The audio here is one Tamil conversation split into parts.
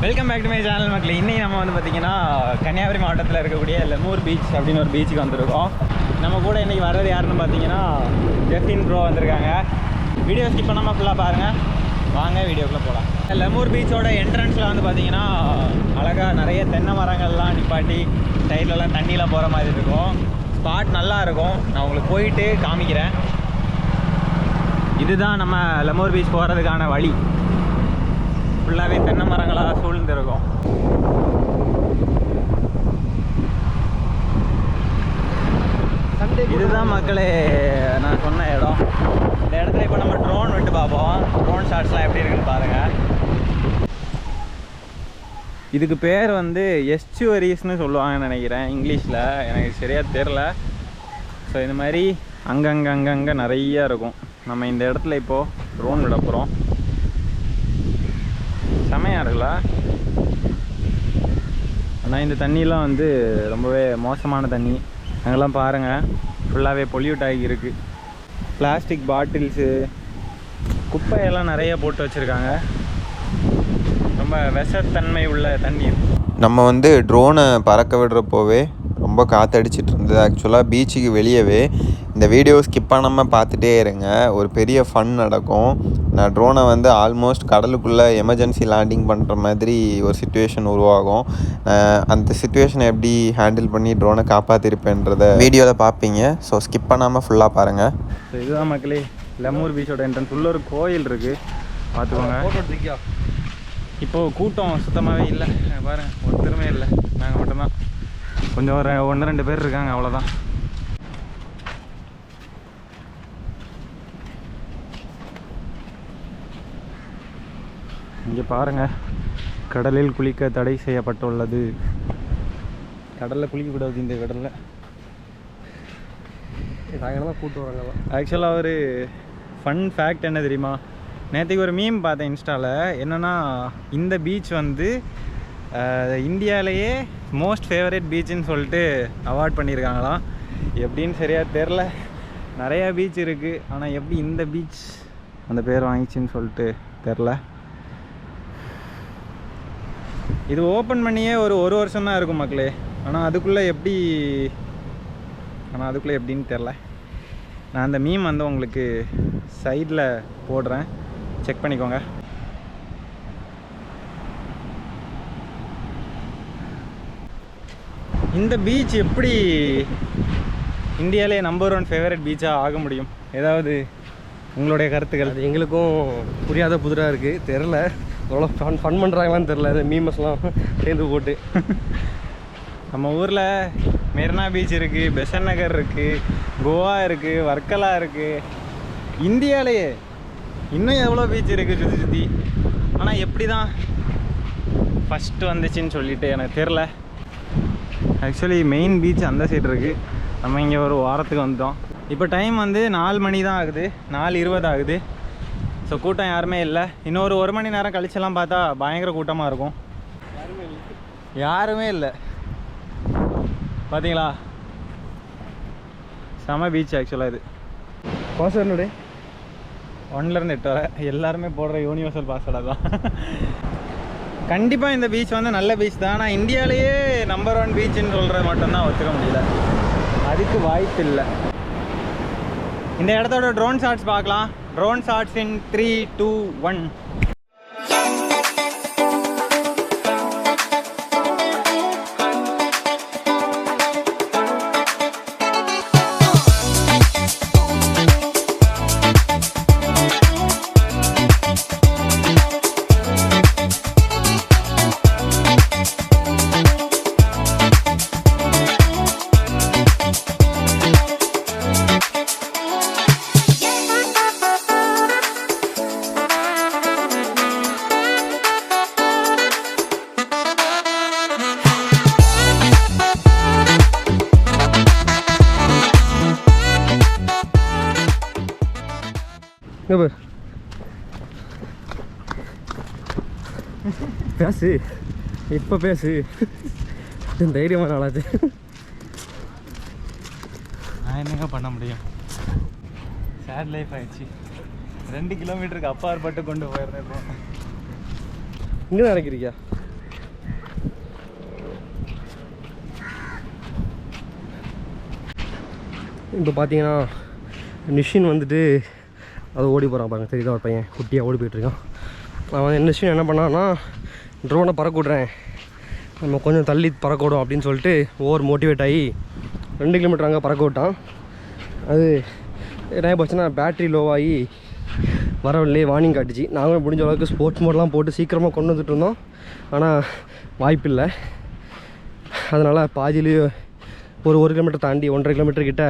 Welcome back to my channel மக்களே. இன்றைக்கி நம்ம வந்து பார்த்திங்கன்னா கன்னியாகுமரி மாவட்டத்தில் இருக்கக்கூடிய லெமூர் பீச் அப்படின்னு ஒரு பீச்சுக்கு வந்திருக்கோம். நம்ம கூட இன்றைக்கி வர்றது யாருன்னு பார்த்தீங்கன்னா ஜெஃபின் ப்ரோ வந்திருக்காங்க. வீடியோ ஸ்கிப் பண்ணாமல் ஃபுல்லாக பாருங்கள். வாங்க வீடியோக்குள்ளே போகலாம். லெமூர் பீச்சோட என்ட்ரன்ஸில் வந்து பார்த்திங்கன்னா அழகாக நிறைய தென்னை மரங்கள்லாம் நிப்பாட்டி சைட்லலாம் தண்ணியில் போகிற மாதிரி இருக்கும். ஸ்பாட் நல்லா இருக்கும். நான் உங்களுக்கு போயிட்டு காமிக்கிறேன். இதுதான் நம்ம லெமூர் பீச் போகிறதுக்கான வழி. ஃபுல்லாகவே தென்னை மரங்களாக சூழ்ந்துருக்கும். இதுதான் மக்களே நான் சொன்ன இடம். இந்த இடத்துல இப்போ நம்ம ட்ரோன் விட்டு பார்ப்போம். ட்ரோன் ஷாட்ஸ்லாம் எப்படி இருக்குன்னு பாருங்கள். இதுக்கு பேர் வந்து எஸ்ச்சுவரிஸ்னு சொல்லுவாங்கன்னு நினைக்கிறேன் இங்கிலீஷில். எனக்கு சரியாக தெரில. ஸோ இந்த மாதிரி அங்கங்கே நிறையா இருக்கும். நம்ம இந்த இடத்துல இப்போது ட்ரோன் விட போகிறோம். செமையாக இருக்குல்ல? ஆனால் இந்த தண்ணியெலாம் வந்து ரொம்பவே மோசமான தண்ணி. அங்கெல்லாம் பாருங்கள், ஃபுல்லாகவே பொல்யூட் ஆகி இருக்குது. பிளாஸ்டிக் பாட்டில்ஸு, குப்பையெல்லாம் நிறைய போட்டு வச்சுருக்காங்க. ரொம்ப விஷத்தன்மை உள்ள தண்ணீர். நம்ம வந்து ட்ரோனை பறக்க விடுறப்போவே ரொம்ப காற்றடிச்சிட்டு இருந்தது. ஆக்சுவலாக பீச்சுக்கு வெளியவே இந்த வீடியோ ஸ்கிப் பண்ணாமல் பார்த்துட்டே இருங்க. ஒரு பெரிய ஃபன் நடக்கும். நான் ட்ரோனை வந்து ஆல்மோஸ்ட் கடலுக்குள்ளே எமர்ஜென்சி லேண்டிங் பண்ணுற மாதிரி ஒரு சிச்சுவேஷன் உருவாகும். அந்த சிச்சுவேஷனை எப்படி ஹேண்டில் பண்ணி ட்ரோனை காப்பாற்றிருப்பேன்றதை வீடியோவில் பார்ப்பீங்க. ஸோ ஸ்கிப் பண்ணாமல் ஃபுல்லாக பாருங்கள். ஸோ இதுதான் மக்களே லெமூர் பீச்சோட என்ட்ரன்ஸ். உள்ள ஒரு கோயில் இருக்குது, பார்த்துக்கோங்க. இப்போது கூட்டம் சுத்தமாகவே இல்லை பாருங்கள். ஒருத்தருமே இல்லை, நாங்கள் மட்டும்தான். கொஞ்சம் ஒரு 1-2 பேர் இருக்காங்க, அவ்வளோதான். இங்கே பாருங்கள், கடலில் குளிக்க தடை செய்யப்பட்டுள்ளது. கடலில் குளிக்கக்கூடாது இந்த கடலில். தான் கூட்டு வராங்க. ஆக்சுவலாக ஒரு ஃபன் ஃபேக்ட் என்ன தெரியுமா? நேற்றுக்கு ஒரு மீம் பார்த்தேன் இன்ஸ்டாவில். என்னென்னா, இந்த பீச் வந்து இந்தியாவிலேயே மோஸ்ட் ஃபேவரட் பீச்சுன்னு சொல்லிட்டு அவார்ட் பண்ணியிருக்காங்களாம். எப்படின்னு சரியாக தெரில. நிறையா பீச் இருக்குது, ஆனால் எப்படி இந்த பீச் அந்த பேர் வாங்கிச்சின்னு சொல்லிட்டு தெரில. இது ஓப்பன் பண்ணியே ஒரு வருஷம் தான் இருக்கும் மக்களே. ஆனால் அதுக்குள்ளே எப்படின்னு தெரில. நான் அந்த மீம் வந்து உங்களுக்கு சைடில் போடுறேன், செக் பண்ணிக்கோங்க. இந்த பீச் எப்படி இந்தியாவிலே நம்பர் 1 ஃபேவரட் பீச்சாக ஆக முடியும்? ஏதாவது உங்களுடைய கருத்துக்கள்? அது எங்களுக்கும் புரியாத புதிராக இருக்குது, தெரில. அவ்வளோ ஃபன் பண்ணுறாங்களான்னு தெரில. இந்த மீமஸ்லாம் சேர்ந்து போட்டு. நம்ம ஊரில் மெரினா பீச் இருக்குது, பெசன்ட் நகர் இருக்குது, கோவா இருக்குது, வர்க்கலா இருக்குது. இந்தியாவிலேயே இன்னும் எவ்வளோ பீச் இருக்குது சுற்றி. ஆனால் எப்படி தான் ஃபஸ்ட்டு வந்துச்சுன்னு சொல்லிட்டு எனக்கு தெரில. ஆக்சுவலி மெயின் பீச் அந்த சைடு இருக்குது. நம்ம இங்கே ஒரு வாரத்துக்கு வந்துட்டோம். இப்போ டைம் வந்து 4 மணி தான் ஆகுது, 4:20 ஆகுது. ஸோ கூட்டம் யாருமே இல்லை. இன்னொரு 1 மணி நேரம் கழிச்செல்லாம் பார்த்தா பயங்கர கூட்டமாக இருக்கும். யாருமே இல்லை, பார்த்தீங்களா? செம பீச் ஆக்சுவலாக இது. பாஸ்வேர்டு 1லேருந்து 8 வரை எல்லாருமே போடுற யூனிவர்சல் பாஸ்வேர்டாக தான். கண்டிப்பாக இந்த பீச் வந்து நல்ல பீச் தான். ஆனால் இந்தியாவிலேயே நம்பர் 1 பீச்சுன்னு சொல்கிறது மட்டும்தான் ஒத்துக்க முடியல. அதுக்கு வாய்ப்பு இல்லை. இந்த இடத்தோட ட்ரோன் ஷாட்ஸ் பார்க்கலாம். ட்ரோன் ஷாட்ஸ் இன் 3, 2, 1. பேசு, இப்போ பேசு. தைரியமாக நாளாச்சு. நான் என்னங்க பண்ண முடியும்? சேட் லைஃப் ஆயிடுச்சு. 2 கிலோமீட்டருக்கு அப்பாற்பட்டு கொண்டு போயிருந்தேன். இங்கே தான் நினைக்கிறீங்க? இப்போ பார்த்தீங்கன்னா நிஷின் வந்துட்டு அது ஓடி போகிறான் பாருங்க, தெரியுதா ஒரு பையன் குட்டியாக ஓடி போயிட்டுருக்கான். அவன் நிஷின் என்ன பண்ணான்னா ட்ரோனை பறக்க விட்றேன், நம்ம கொஞ்சம் தள்ளி பறக்க விடும் அப்படின்னு சொல்லிட்டு ஓவர் மோட்டிவேட் ஆகி 2 கிலோமீட்டர் அங்கே பறக்க விட்டான். அது என்ன போச்சுன்னா பேட்ரி லோவாகி வரவில்லையே வார்னிங் காட்டுச்சு. நாங்களும் முடிஞ்ச அளவுக்கு ஸ்போர்ட்ஸ் மோட்லாம் போட்டு சீக்கிரமாக கொண்டு வந்துட்டு இருந்தோம், ஆனால் வாய்ப்பில்லை. அதனால் பாதியிலேயே ஒரு கிலோமீட்டர் தாண்டி 1.5 கிலோமீட்டர் கிட்ட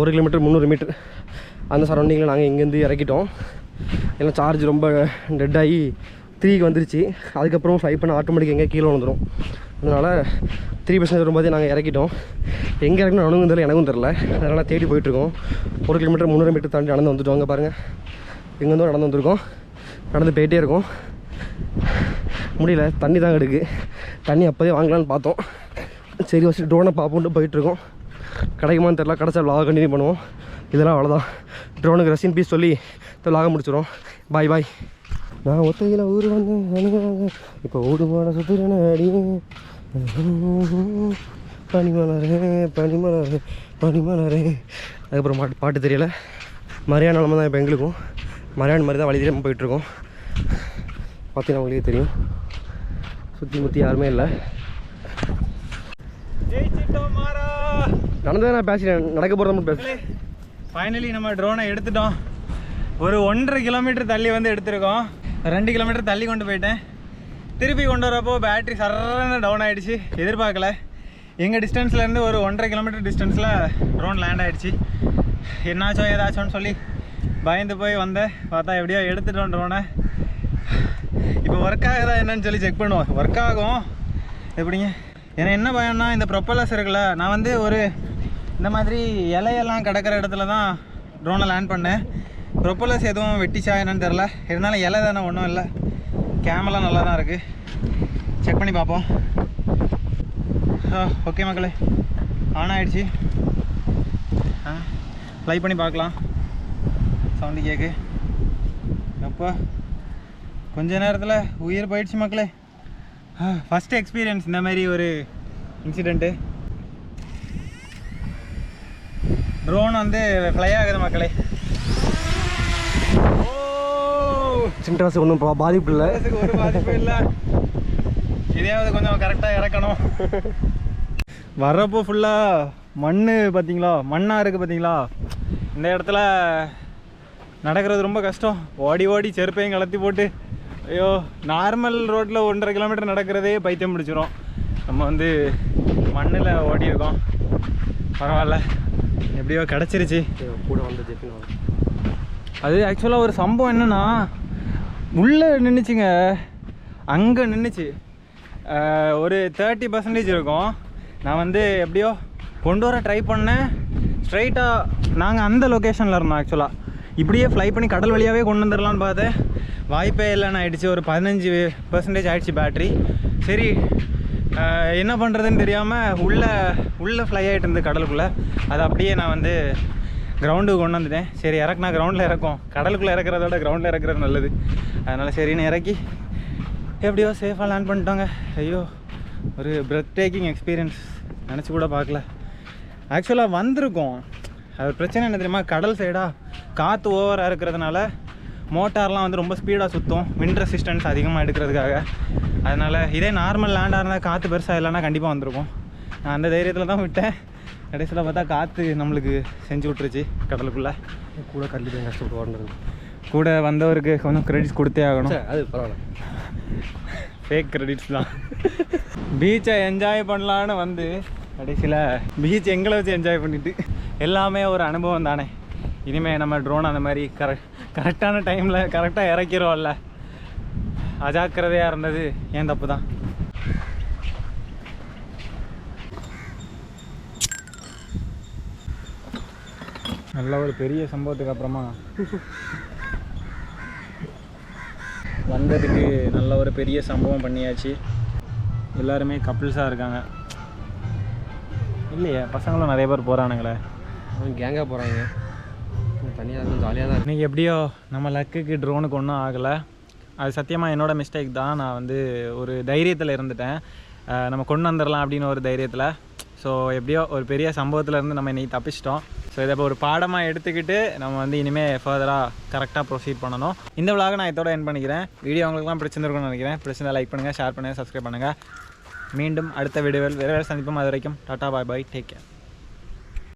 1 கிலோமீட்டர் 300 மீட்டர் அந்த சரௌண்டிங்கில் நாங்கள் இங்கேருந்து இறக்கிட்டோம். ஏன்னா சார்ஜ் ரொம்ப டெட் ஆகி 3க்கு வந்துருச்சு. அதுக்கப்புறம் ஃப்ளை பண்ண ஆட்டோமேட்டிக் எங்கே கீழே வந்துடும். அதனால் 3% வரும்போதே நாங்கள் இறக்கிட்டோம். எங்கே இறக்கணும் அணுகும் தெரியல, எனக்கும் தெரில. அதனால் தேடி போயிட்டுருக்கோம். 1 கிலோமீட்டர் 300 மீட்டர் தாண்டி நடந்து வந்துட்டோம். அங்கே பாருங்கள், எங்கேருந்தோ நடந்து வந்திருக்கோம். நடந்து போயிட்டே இருக்கோம். முடியல, தண்ணி தான் எடுக்கு. தண்ணி அப்போதே வாங்கலான்னு பார்த்தோம். சரி வச்சு ட்ரோனை பார்ப்போன்ட்டு போயிட்டுருக்கோம். கிடைக்குமான்னு தெரில, கிடச்சா விலாக கண்டினியூ பண்ணுவோம். இதெல்லாம் அவ்வளோதான். ட்ரோனுக்கு ரெஸ்ட் இன் பீஸ் சொல்லி விலாக முடிச்சிடும். பாய் பாய். நான் ஒத்தையில் ஊர் வந்து அணுகுவாங்க இப்போ ஓடுமான சுற்றுறேன் அடி பனிமலரே பனிமலரே பனிமலரே. அதுக்கப்புறம் பாட்டு தெரியல. மரியாதை நிலமை தான் இப்போ எங்களுக்கும். மரியாதை மாதிரி தான் வழி தெரியாமல் போயிட்டுருக்கோம். பார்த்தீங்கன்னா உங்களுக்கே தெரியும், சுற்றி முற்றி யாருமே இல்லை. நடந்ததை நான் பேசுகிறேன், நடக்க போகிறத மட்டும் பேசுகிறேன். ஃபைனலி நம்ம ட்ரோனை எடுத்துட்டோம். ஒரு 1.5 கிலோமீட்டர் தள்ளி வந்து எடுத்திருக்கோம். 2 கிலோமீட்டர் தள்ளி கொண்டு போயிட்டேன். திருப்பி கொண்டு வரப்போ பேட்ரி சரன்னு டவுன் ஆகிடுச்சு. எதிர்பார்க்கல. எங்கள் டிஸ்டன்ஸ்லேருந்து ஒரு 1.5 கிலோமீட்டர் டிஸ்டன்ஸில் ட்ரோன் லேண்ட் ஆகிடுச்சு. என்னாச்சோ ஏதாச்சோன்னு சொல்லி பயந்து போய் வந்தேன். பார்த்தா எப்படியோ எடுத்துட்டோம் ட்ரோனை. இப்போ ஒர்க் ஆகுதா என்னன்னு சொல்லி செக் பண்ணுவோம். ஒர்க் ஆகும் எப்படிங்க. ஏன்னா என்ன பயம்னா, இந்த ப்ரொப்பல்லர்ஸ் இருக்குல்ல, நான் வந்து ஒரு இந்த மாதிரி இலையெல்லாம் கிடக்கிற இடத்துல தான் ட்ரோனை லேண்ட் பண்ணேன். ப்ரொப்பல்லர்ஸ் எதுவும் வெட்டிச்சா என்னன்னு தெரில. இருந்தாலும் இலை தானே, ஒன்றும் இல்லை. கேமெல்லாம் நல்லா தான் இருக்குது. செக் பண்ணி பார்ப்போம். ஓகே மக்களே, ஆன் ஆகிடுச்சு. ஃப்ளை பண்ணி பார்க்கலாம். சவுண்டு கேக்கு. அப்போ கொஞ்ச நேரத்தில் உயிர் போயிடுச்சு மக்களே. ஃபஸ்ட்டு எக்ஸ்பீரியன்ஸ் இந்த மாதிரி ஒரு இன்சிடெண்ட்டு. ட்ரோன் வந்து ஃப்ளை ஆகுது மக்களே. சின்ட்ராஸுக்கு ஒன்றும் பாதிப்பு இல்லை. ஒரு பாதிப்பு இல்லை. இதையாவது கொஞ்சம் கரெக்டாக இறக்கணும். வர்றப்போ ஃபுல்லாக மண் பார்த்தீங்களா, மண்ணாக இருக்குது பார்த்தீங்களா. இந்த இடத்துல நடக்கிறது ரொம்ப கஷ்டம். ஓடி ஓடி செருப்பையும் கலத்தி போட்டு, ஐயோ, நார்மல் ரோட்டில் 1.5 கிலோமீட்டர் நடக்கிறதே பைத்தியம் பிடிச்சிரும். நம்ம வந்து மண்ணில் ஓடி இருக்கோம். பரவாயில்ல, எப்படியோ கிடச்சிருச்சு. கூட வந்து அது ஆக்சுவலாக ஒரு சம்பவம் என்னென்னா, உள்ளே நின்றுச்சுங்க, அங்கே நின்றுச்சு. ஒரு 30% இருக்கும். நான் வந்து எப்படியோ கொண்டு வர ட்ரை பண்ணேன். ஸ்ட்ரைட்டாக நாங்கள் அந்த லொக்கேஷனில் இருந்தோம். ஆக்சுவலாக இப்படியே ஃப்ளை பண்ணி கடல் வழியாகவே கொண்டு வந்துடலான்னு பார்த்தேன். வாய்ப்பே இல்லைன்னு ஆகிடுச்சு. ஒரு 15% ஆகிடுச்சு பேட்ரி. சரி, என்ன பண்ணுறதுன்னு தெரியாமல் உள்ளே ஃப்ளை ஆகிட்டு இருந்தது கடலுக்குள்ளே. அதை அப்படியே நான் வந்து கிரவுண்டுக்கு கொண்டு வந்துட்டேன். சரி, இறக்குனா கிரவுண்டில் இறக்கும். கடலுக்குள்ளே இறக்குறத விட கிரவுண்டில் இறக்குறது நல்லது. அதனால் சரின்னு இறக்கி எப்படியோ சேஃபாக லேண்ட் பண்ணிட்டோங்க. ஐயோ, ஒரு பிரெத் டேக்கிங் எக்ஸ்பீரியன்ஸ். நினச்சி கூட பார்க்கல. ஆக்சுவலாக வந்திருக்கோம். அது பிரச்சனை என்ன தெரியுமா, கடல் சைடாக காற்று ஓவராக இருக்கிறதுனால மோட்டார்லாம் வந்து ரொம்ப ஸ்பீடாக சுற்றும், விண்ட் ரெசிஸ்டன்ஸ் அதிகமாக எடுக்கிறதுக்காக. அதனால் இதே நார்மல் லேண்டாக இருந்தால் காற்று பெருசாக இல்லைன்னா கண்டிப்பாக வந்திருக்கும். நான் அந்த தைரியத்தில் தான் விட்டேன். கடைசியில் பார்த்தா காற்று நம்மளுக்கு செஞ்சு விட்டுருச்சு கடலுக்குள்ளே. கூட கண்டிப்பாக கஷ்டப்பட்டு வாழ்ந்தது. கூட வந்தவருக்கு கொஞ்சம் கிரெடிட்ஸ் கொடுத்தே ஆகணும். அது பரவாயில்ல, ஃபேக் கிரெடிட்ஸ் தான். பீச்சை என்ஜாய் பண்ணலான்னு வந்து கடைசியில் பீச் எங்களை வச்சு என்ஜாய் பண்ணிவிட்டு, எல்லாமே ஒரு அனுபவம் தானே. இனிமேல் நம்ம ட்ரோன் அந்த மாதிரி கரெக்டான டைமில் கரெக்டாக இறக்கிறோம்ல, அஜாக்கிரதையாக இருந்தது ஏன் தப்பு தான். நல்ல ஒரு பெரிய சம்பவத்துக்கு அப்புறமா வந்ததுக்கு நல்ல ஒரு பெரிய சம்பவம் பண்ணியாச்சு. எல்லாருமே கப்பிள்ஸாக இருக்காங்க. இல்லையே, பசங்களும் நிறைய பேர் போகிறானுங்களே. கேங்காக போகிறாங்க. தனியாக இருக்கும், ஜாலியாக தான். இன்றைக்கி எப்படியோ நம்ம லக்குக்கு ட்ரோனுக்கு ஒன்றும் ஆகலை. அது சத்தியமாக என்னோடய மிஸ்டேக் தான். நான் வந்து ஒரு தைரியத்தில் இருந்துட்டேன். நம்ம கொண்டு வந்துடலாம் அப்படின்னு ஒரு தைரியத்தில். ஸோ எப்படியோ ஒரு பெரிய சம்பவத்துலேருந்து நம்ம இன்றைக்கி தப்பிச்சிட்டோம். ஸோ இதை இப்போ ஒரு பாடமாக எடுத்துக்கிட்டு நம்ம வந்து இனிமேல் ஃபர்தராக கரெக்டாக ப்ரொசீட் பண்ணணும். இந்த விலாக நான் இதோட என் பண்ணிக்கிறேன். வீடியோ உங்களுக்குலாம் பிடிச்சிருந்துருக்கும்னு நினைக்கிறேன். பிடிச்சிருந்தா லைக் பண்ணுங்கள், ஷேர் பண்ணுங்கள், சப்ஸ்கிரைப் பண்ணுங்கள். மீண்டும் அடுத்த வீடியோவில் வேறு சந்திப்போம். அது வரைக்கும் டாட்டா, பாய் பாய், டேக் கேர்.